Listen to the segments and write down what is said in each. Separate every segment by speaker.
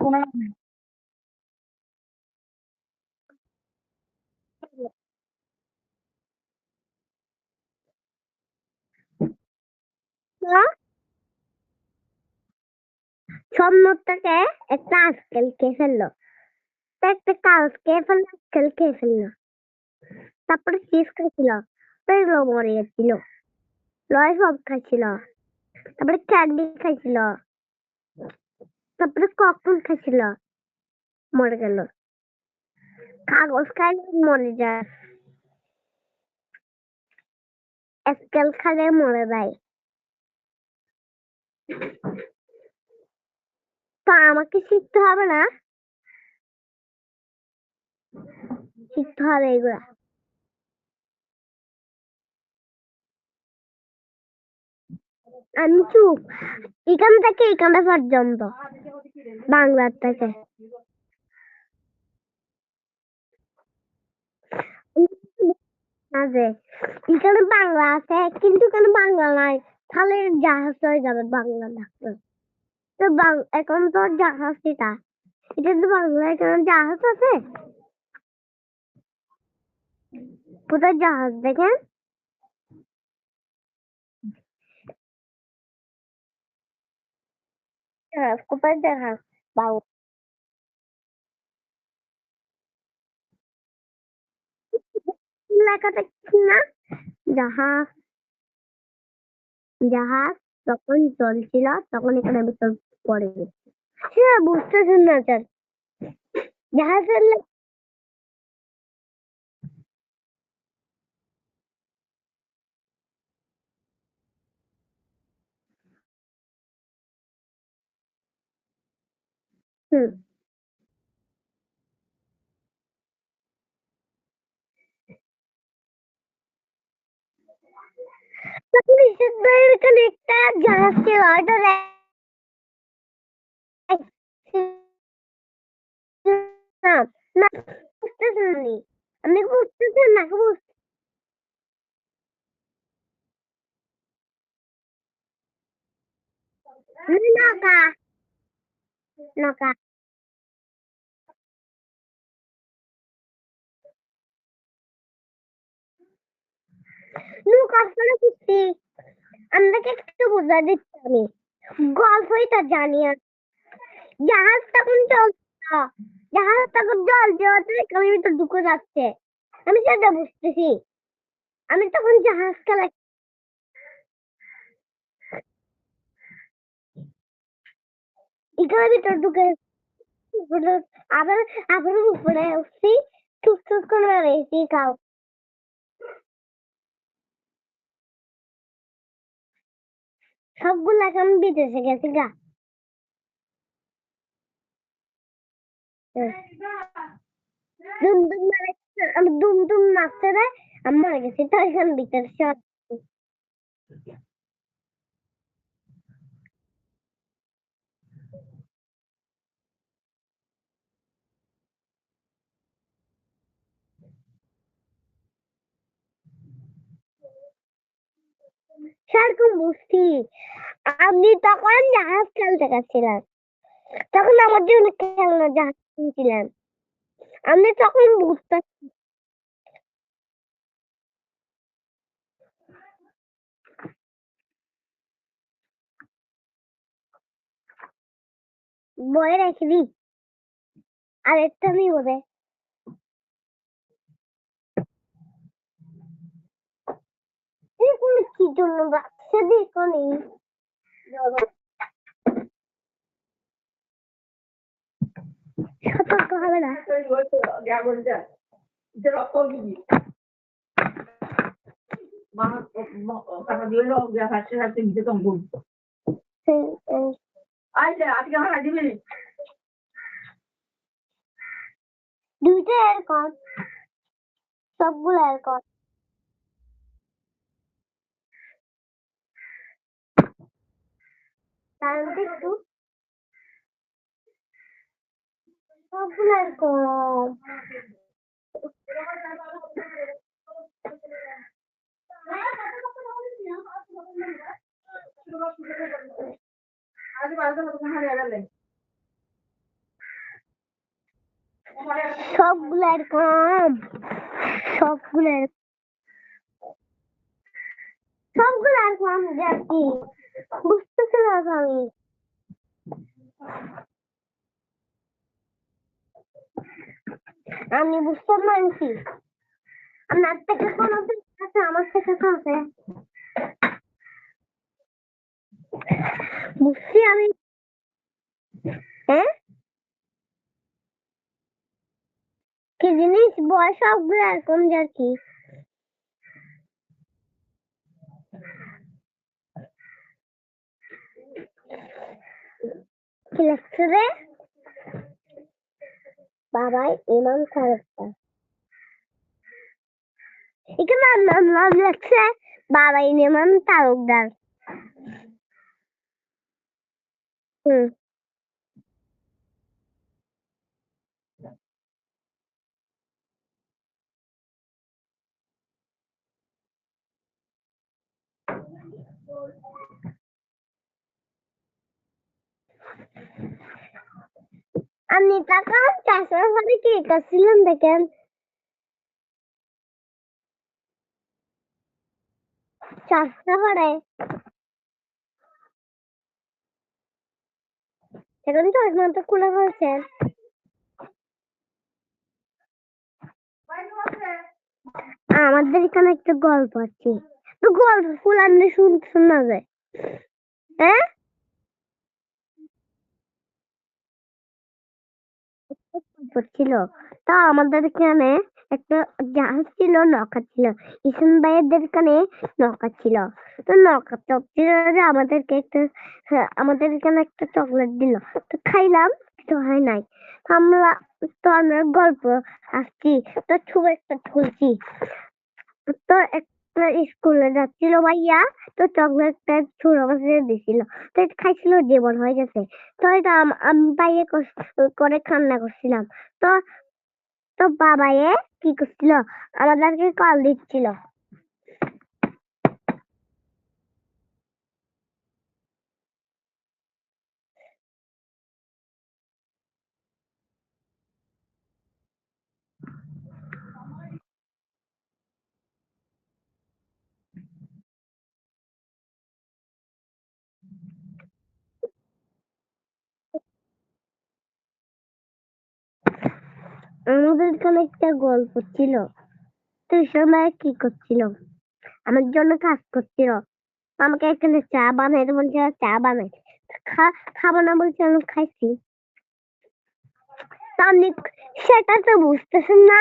Speaker 1: শোনা
Speaker 2: না স্বর্ণটাকে একটা আজকাল খেয়ে ফেললো একটা কাগজ খেয়ে ফেললো আজকাল খেয়ে ফেললো তারপরে চিপস খাইছিল তো এগুলো মরে গেছিল ললিপপ খাইছিল তারপরে ক্যান্ডি খাইছিল তারপরে কখন খাইছিল মরে গেল কাগজ খাইলে মরে যায় স্কেল খাইলে মরে যায় তো আমাকে শিখতে হবে না শিখতে হবে এগুলা আমি চুপ এখান থেকে এখানে পর্যন্ত বাংলার থেকে আছে এখানে বাংলা আছে কিন্তু এখানে বাংলা নাই তাহলে জাহাজ হয়ে যাবে বাংলা ডাক্তার তো এখন তো জাহাজ এটা এটা তো বাংলা এখানে জাহাজ আছে কোথায় জাহাজ দেখেন জাহাজ কোথায় জাহাজ বাংলা লেখা দেখছি না জাহাজ জাহাজ যখন চলছিল তখন এখানে ভিতর পড়ে গেছে সেটা বুঝতেছেন না স্যার জাহাজের হুম তখন এখানে একটা জাহাজ ছিল ওটা দেখছিলাম না বুঝতেছেন নি আমি বুঝতেছেন না নৌকা নৌকা নৌকা করে বুঝছি আপনাকে একটু বোঝা দিচ্ছি আমি গল্পই তো জানি আর জাহাজ তখন চলছিল জাহাজ তখন জল জলতে আমি তো ঢুকে যাচ্ছে আমি সেটা বুঝতেছি আমি তখন জাহাজ খেলা এখানে ভিতর ঢুকে আবার আবার উপরে উঠছি টুক টুক করে বেরিয়েছি খাও সবগুলা এখন বিদেশে গেছি গা দুম দুম মারে আমি দুম দুম নাচতে দেয় আমি মরে গেছি তো এখান ভিতরে সব সেরকম বুঝছি আমি তখন জাহাজ খেলতে গেছিলাম তখন আমার জন্য খেলনা জাহাজ কিনছিলাম আমি তখন বুঝতে বয়ে রেখে দিই আর একটা নিয়ে বোধ কি জন্য বাচ্চাদের কোনে সতর্ক হবে না দুইটা এরকম সবগুলো এরকম তার মধ্যে একটু সবগুলো এরকম সবগুলো এরকম সবগুলো সবগুলো এরকম যাচ্ছি বুঝতেছি না আমি আমি বুঝতে পারছি আপনার থেকে কোনো আছে আমার থেকে আছে বুঝছি আমি হ্যাঁ কি জিনিস বয়স সবগুলো এরকম যাচ্ছি কি লাগছে রে বাবাই ইমাম সাহেবটা এখানে নাম লাগছে বাবাই ইমাম তালুকদার হুম আপনি টাকা চাষের ঘরে কি করছিলেন দেখেন চাষটা ঘরে এখন চশমাটা খুলে বলছেন আমাদের এখানে একটা গল্প আছে তো গল্প ফুলান্নে শোনা যায় হ্যাঁ গল্প ছিল তা আমাদের এখানে একটা জাহাজ ছিল নৌকা ছিল ইসন ভাইয়ের এখানে নৌকা ছিল তো নৌকা চপ ছিল যে আমাদেরকে একটা আমাদের এখানে একটা চকলেট দিল তো খাইলাম কিছু হয় নাই তো আমরা গল্প আসছি তো খুব একটা খুলছি তো একটা স্কুলে যাচ্ছিল ভাইয়া তো চকলেটটা ছোট মাঝে দিছিল তো এটা খাইছিল জীবন হয়ে গেছে তো এটা আমি ভাইয়া করে কান্না করছিলাম তো তো বাবায়ে কি করছিল আমাদেরকে কল দিচ্ছিল আমাদের এখানে একটা গল্প ছিল তো এই সময় কি করছিল আমার জন্য কাজ করছিল আমাকে এখানে চা বানাইতে বলছে চা বানাই খাবো না বলছে আমি খাইছি তো আপনি সেটা তো বুঝতেছেন না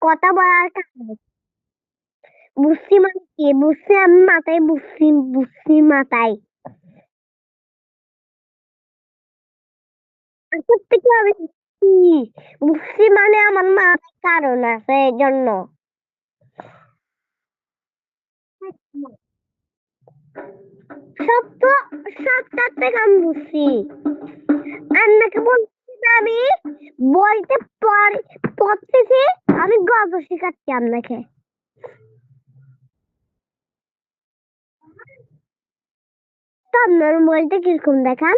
Speaker 2: কথা বলার কারণে বুঝছি মানে কি বুঝছি আমি মাথায় বুঝছি বুঝছি মাথায় সত্যি আমি বুঝছি বুঝছি মানে আমার মাথায় কারণ আছে এই জন্য সব তো সবটার থেকে আমি বুঝছি আপনাকে বলছি যে আমি বলতে পড়তেছি আমি গল্প শেখাচ্ছি আপনাকে তো আপনার বলতে কিরকম দেখান